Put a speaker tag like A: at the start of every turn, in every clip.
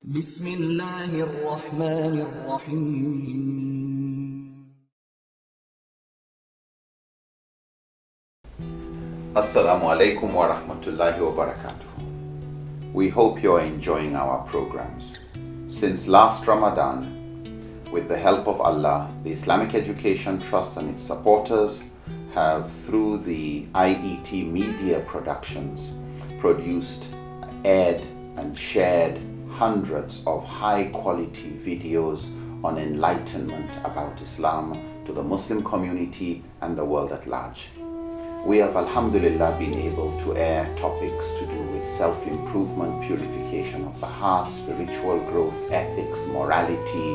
A: بسم الله الرحمن الرحيم.
B: Assalamu alaikum wa rahmatullahi wa barakatuh. We hope you're enjoying our programs. Since last Ramadan, with the help of Allah, the Islamic Education Trust and its supporters have, through the IET Media Productions, produced, aired and shared hundreds of high-quality videos on enlightenment about Islam to the Muslim community and the world at large. We have, alhamdulillah, been able to air topics to do with self-improvement, purification of the heart, spiritual growth, ethics, morality,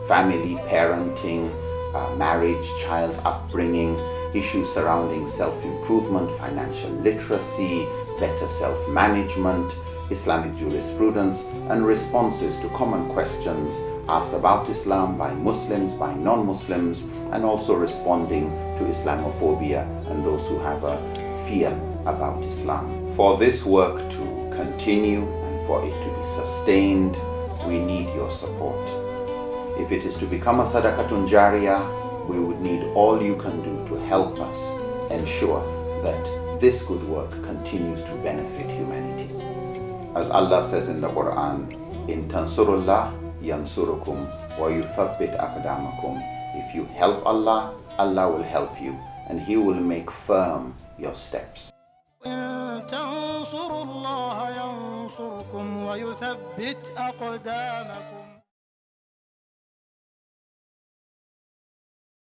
B: family, parenting, marriage, child upbringing, issues surrounding self-improvement, financial literacy, better self-management, Islamic jurisprudence, and responses to common questions asked about Islam by Muslims, by non-Muslims, and also responding to Islamophobia and those who have a fear about Islam. For this work to continue and for it to be sustained, we need your support. If it is to become a sadaqatun jariyah, we would need all you can do to help us ensure that this good work continues to benefit humanity. As Allah says in the Quran, in tansurullah yansurukum wa yuthabbit aqdamakum. If you help Allah, Allah will help you and He will make firm your steps.
C: إن تنصروا الله ينصركم ويثبت أقدامكم.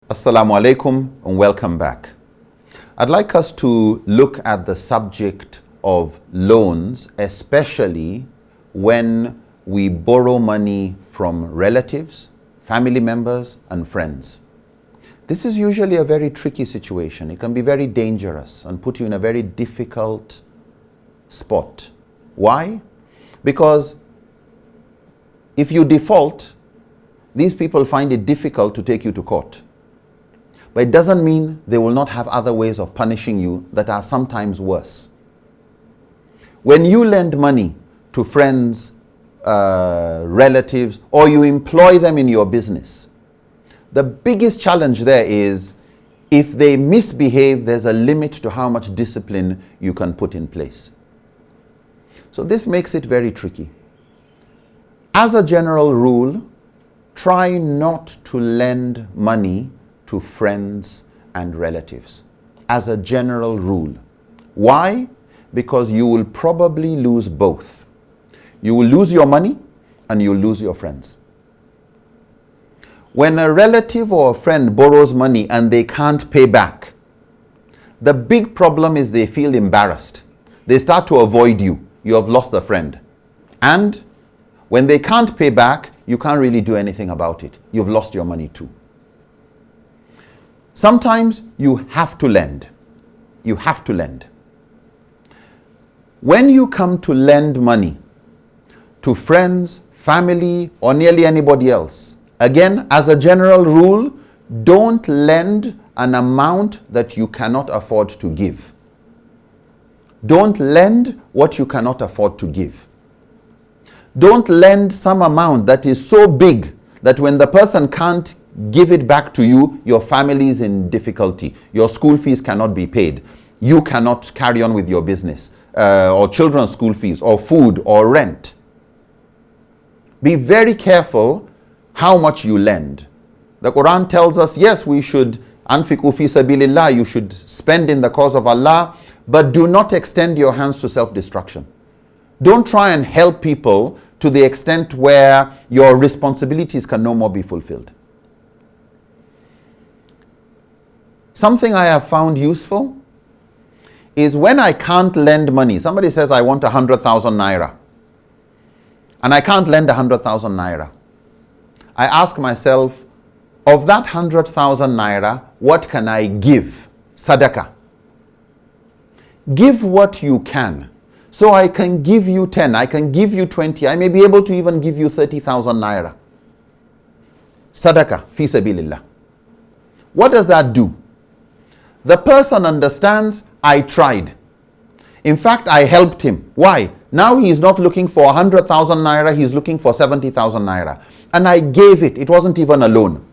B: Assalamu alaikum and welcome back. I'd like us to look at the subject of loans, especially when we borrow money from relatives, family members, and friends. This is usually a very tricky situation. It can be very dangerous and put you in a very difficult spot. Why? Because if you default, these people find it difficult to take you to court. But it doesn't mean they will not have other ways of punishing you that are sometimes worse. When you lend money to friends, relatives, or you employ them in your business, the biggest challenge there is if they misbehave, there's a limit to how much discipline you can put in place. So this makes it very tricky. As a general rule, try not to lend money to friends and relatives. As a general rule. Why? Because you will probably lose both. You will lose your money and you will lose your friends. When a relative or a friend borrows money and they can't pay back, the big problem is they feel embarrassed. They start to avoid you. You have lost a friend. And when they can't pay back, you can't really do anything about it. You've lost your money too. Sometimes you have to lend. You have to lend. When you come to lend money to friends, family, or nearly anybody else, again, as a general rule, don't lend an amount that you cannot afford to give. Don't lend what you cannot afford to give. Don't lend some amount that is so big that when the person can't give it back to you, your family is in difficulty. Your school fees cannot be paid. You cannot carry on with your business. Or children's school fees, or food, or rent. Be very careful how much you lend. The Quran tells us, yes, we should anfiqu fi sabilillah, you should spend in the cause of Allah, but do not extend your hands to self-destruction. Don't try and help people to the extent where your responsibilities can no more be fulfilled. Something I have found useful is when I can't lend money. Somebody says, I want 100,000 naira. And I can't lend 100,000 naira. I ask myself, of that 100,000 naira, what can I give? Sadaqah. Give what you can. So I can give you 10, I can give you 20, I may be able to even give you 30,000 naira. Sadaqah, fi sabilillah. What does that do? The person understands, I tried. In fact, I helped him. Why? Now he is not looking for 100,000 naira, he is looking for 70,000 naira. And I gave it. It wasn't even a loan.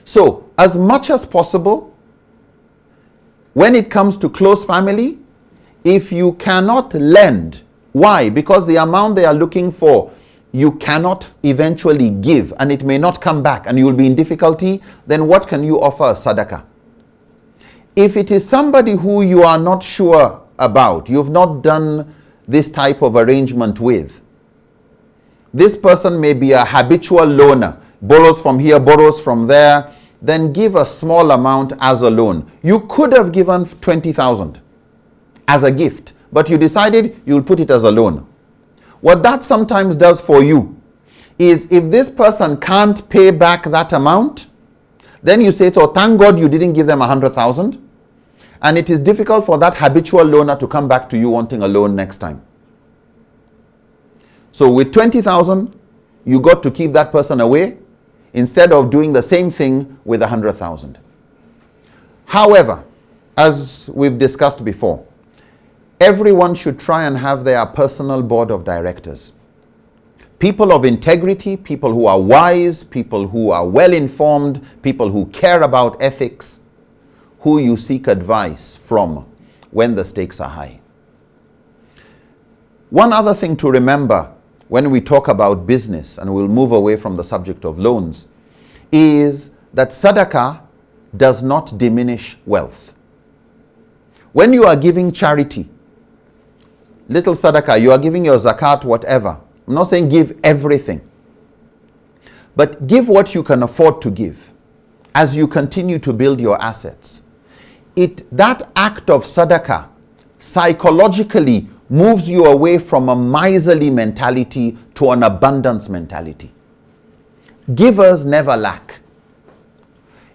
B: So, as much as possible, when it comes to close family, if you cannot lend, why? Because the amount they are looking for, you cannot eventually give, and it may not come back, and you will be in difficulty, then what can you offer as sadaqah? If it is somebody who you are not sure about, you've not done this type of arrangement with, this person may be a habitual loaner, borrows from here, borrows from there, then give a small amount as a loan. You could have given 20,000 as a gift, but you decided you'll put it as a loan. What that sometimes does for you is, if this person can't pay back that amount, then you say, oh, thank God you didn't give them 100,000. And it is difficult for that habitual loaner to come back to you wanting a loan next time. So with 20,000, you got to keep that person away instead of doing the same thing with 100,000. However, as we've discussed before, everyone should try and have their personal board of directors. People of integrity, people who are wise, people who are well informed, people who care about ethics, who you seek advice from when the stakes are high. One other thing to remember when we talk about business, and we'll move away from the subject of loans, is that sadaqah does not diminish wealth. When you are giving charity, little sadaqah, you are giving your zakat, whatever. I'm not saying give everything, but give what you can afford to give as you continue to build your assets. That act of sadaqah psychologically moves you away from a miserly mentality to an abundance mentality. Givers never lack.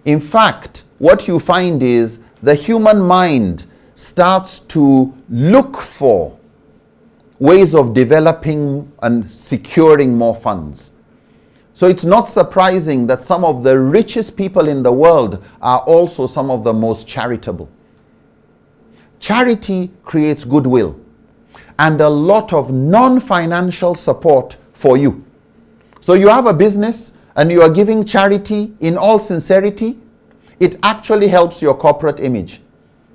B: In fact, what you find is the human mind starts to look for ways of developing and securing more funds. So it's not surprising that some of the richest people in the world are also some of the most charitable. Charity creates goodwill and a lot of non-financial support for you. So you have a business and you are giving charity in all sincerity, it actually helps your corporate image.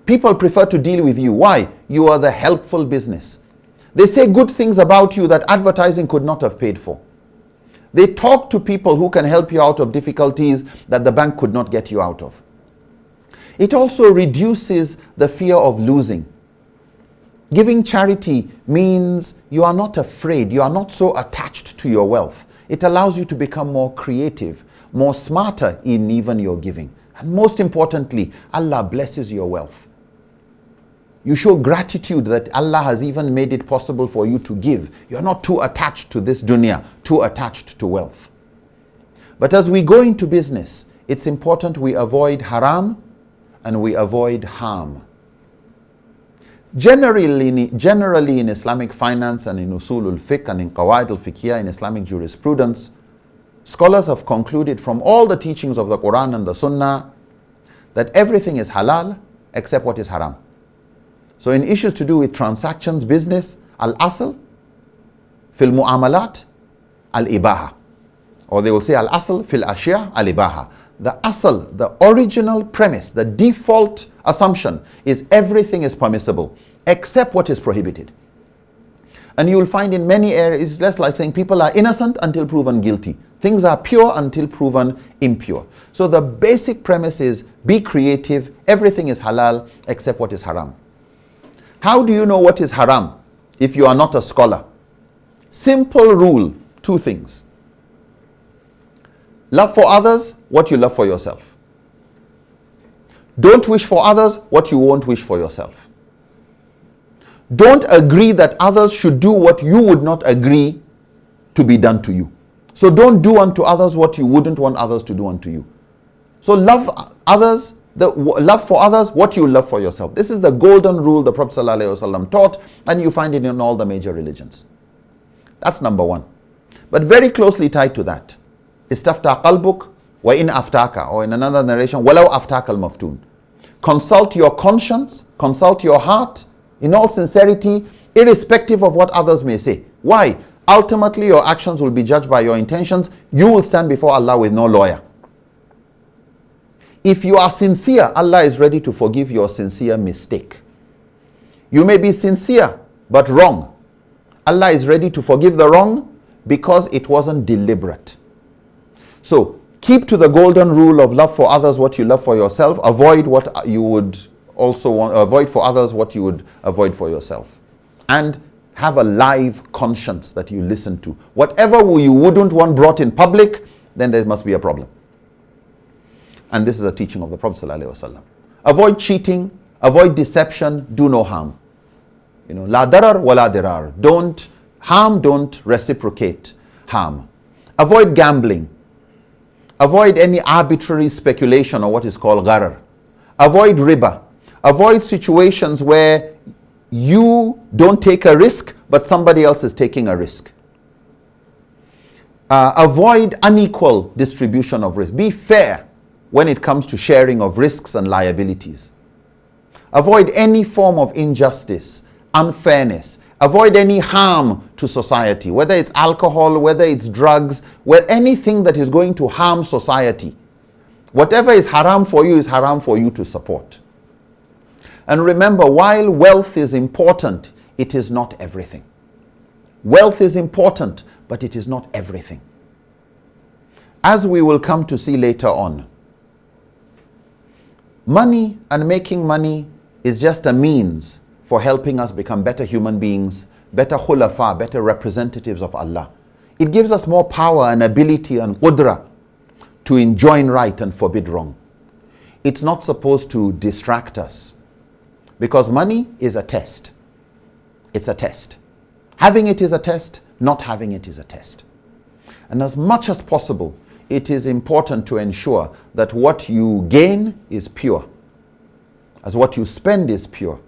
B: People prefer to deal with you. Why? You are the helpful business. They say good things about you that advertising could not have paid for. They talk to people who can help you out of difficulties that the bank could not get you out of. It also reduces the fear of losing. Giving charity means you are not afraid, you are not so attached to your wealth. It allows you to become more creative, more smarter in even your giving. And most importantly, Allah blesses your wealth. You show gratitude that Allah has even made it possible for you to give. You're not too attached to this dunya, too attached to wealth. But as we go into business, it's important we avoid haram and we avoid harm. Generally in Islamic finance and in usulul fiqh and in qawaid al-fiqhiyah in Islamic jurisprudence, scholars have concluded from all the teachings of the Quran and the Sunnah that everything is halal except what is haram. So in issues to do with transactions, business, al-asl, fil mu'amalat, al-ibaha. Or they will say al-asl fil ashya, al-ibaha. The asl, the original premise, the default assumption is everything is permissible except what is prohibited. And you will find in many areas, it's less like saying people are innocent until proven guilty. Things are pure until proven impure. So the basic premise is be creative, everything is halal except what is haram. How do you know what is haram if you are not a scholar? Simple rule, two things. Love for others what you love for yourself. Don't wish for others what you won't wish for yourself. Don't agree that others should do what you would not agree to be done to you. So don't do unto others what you wouldn't want others to do unto you. So love others, love for others what you love for yourself. This is the golden rule the Prophet ﷺ taught, and you find it in all the major religions. That's number one. But very closely tied to that, istafta qalbuk wa in aftaka, or in another narration, walau aftaka al-maftun. Consult your conscience, consult your heart, in all sincerity, irrespective of what others may say. Why? Ultimately, your actions will be judged by your intentions. You will stand before Allah with no lawyer. If you are sincere, Allah is ready to forgive your sincere mistake. You may be sincere, but wrong. Allah is ready to forgive the wrong because it wasn't deliberate. So, keep to the golden rule of love for others what you love for yourself. Avoid what you would also want, avoid for others what you would avoid for yourself. And have a live conscience that you listen to. Whatever you wouldn't want brought in public, then there must be a problem. And this is a teaching of the Prophet ﷺ. Avoid cheating, avoid deception, do no harm. La darar wa la dirar. Don't harm, don't reciprocate harm. Avoid gambling. Avoid any arbitrary speculation or what is called gharar. Avoid riba. Avoid situations where you don't take a risk, but somebody else is taking a risk. Avoid unequal distribution of risk. Be fair when it comes to sharing of risks and liabilities. Avoid any form of injustice, unfairness. Avoid any harm to society, whether it's alcohol, whether it's drugs, anything that is going to harm society. Whatever is haram for you is haram for you to support. And remember, while wealth is important, it is not everything. Wealth is important, but it is not everything. As we will come to see later on, money and making money is just a means for helping us become better human beings, better khulafa, better representatives of Allah. It gives us more power and ability and qudra to enjoin right and forbid wrong. It's not supposed to distract us. Because money is a test. It's a test. Having it is a test, not having it is a test. And as much as possible, it is important to ensure that what you gain is pure, as what you spend is pure.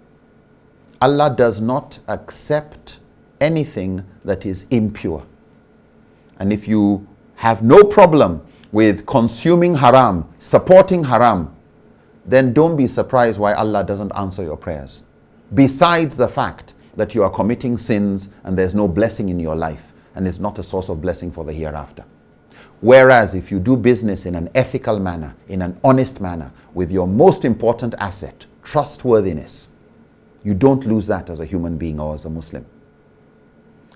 B: Allah does not accept anything that is impure. And if you have no problem with consuming haram, supporting haram, then don't be surprised why Allah doesn't answer your prayers. Besides the fact that you are committing sins and there's no blessing in your life and it's not a source of blessing for the hereafter. Whereas if you do business in an ethical manner, in an honest manner, with your most important asset, trustworthiness, you don't lose that as a human being or as a Muslim.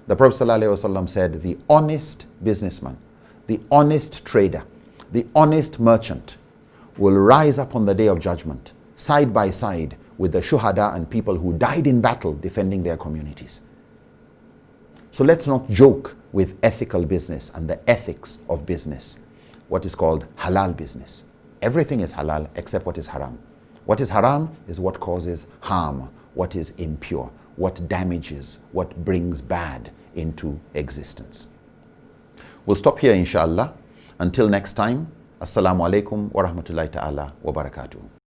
B: The Prophet ﷺ said, the honest businessman, the honest trader, the honest merchant will rise up on the day of judgment, side by side with the shuhada and people who died in battle defending their communities. So let's not joke with ethical business and the ethics of business, what is called halal business. Everything is halal except what is haram. What is haram is what causes harm, what is impure, what damages, what brings bad into existence. We'll stop here inshallah. Until next time, Assalamu alaikum wa rahmatullahi ta'ala wa barakatuh.